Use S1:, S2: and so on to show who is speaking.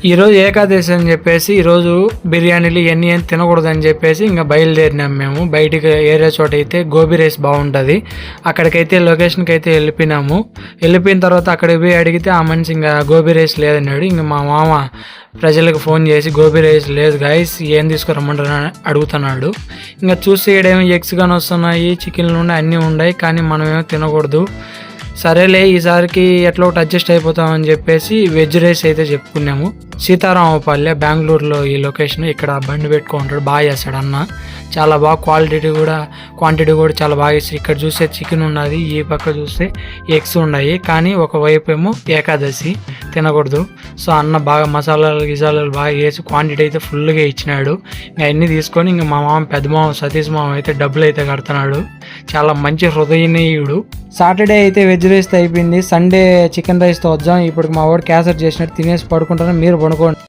S1: ఈరోజు ఏకాదశి అని చెప్పేసి ఈరోజు బిర్యానీలు ఇవన్నీ ఏం తినకూడదని చెప్పేసి ఇంకా బయలుదేరినాం మేము. బయటికి ఏరే చోట అయితే గోబీ రైస్ బాగుంటుంది, అక్కడికైతే లొకేషన్కి అయితే వెళ్ళిపోయిన తర్వాత అక్కడికి పోయి అడిగితే ఆ మనిషి ఇంకా గోబీ రైస్ లేదన్నాడు. ఇంకా మా మామ ప్రజలకు ఫోన్ చేసి గోబీ రైస్ లేదు గైస్ ఏం తీసుకురమ్మంటారు అడుగుతున్నాడు. ఇంకా చూసి ఏడేమో ఎగ్స్ కానీ వస్తున్నాయి, చికెన్లు ఉన్నాయి, అన్నీ ఉన్నాయి, కానీ మనమేమో తినకూడదు. సరేలే ఈసారికి ఎట్లా ఒకటి అడ్జస్ట్ అయిపోతామని చెప్పేసి వెజ్ రైస్ అయితే చెప్పుకున్నాము. సీతారామపల్లె బెంగళూరులో ఈ లొకేషన్. ఇక్కడ బండి పెట్టుకుంటాడు, బాగా చేస్తాడు అన్న, చాలా బాగా క్వాంటిటీ కూడా చాలా బాగా ఇస్తాడు. ఇక్కడ చూస్తే చికెన్ ఉన్నది, ఈ పక్క చూస్తే ఎగ్స్ ఉన్నాయి, కానీ ఒకవైపు ఏమో ఏకాదశి తినకూడదు. సో అన్న బాగా గిజాలు బాగా వేసి క్వాంటిటీ అయితే ఫుల్గా ఇచ్చినాడు. ఇంకా అన్నీ తీసుకొని ఇంకా మా మామ పెద్ద మామ సతీష్ మామ అయితే డబ్బులు అయితే కడుతున్నాడు. చాలా మంచి హృదయనీయుడు. సాటర్డే అయితే వెజ్ రైస్తో అయిపోయింది, సండే చికెన్ రైస్తో వద్దాం. ఇప్పుడు మా వాడు క్యాసర్ చేసినట్టు తినేసి పడుకుంటాను, మీరు పడుకోండి.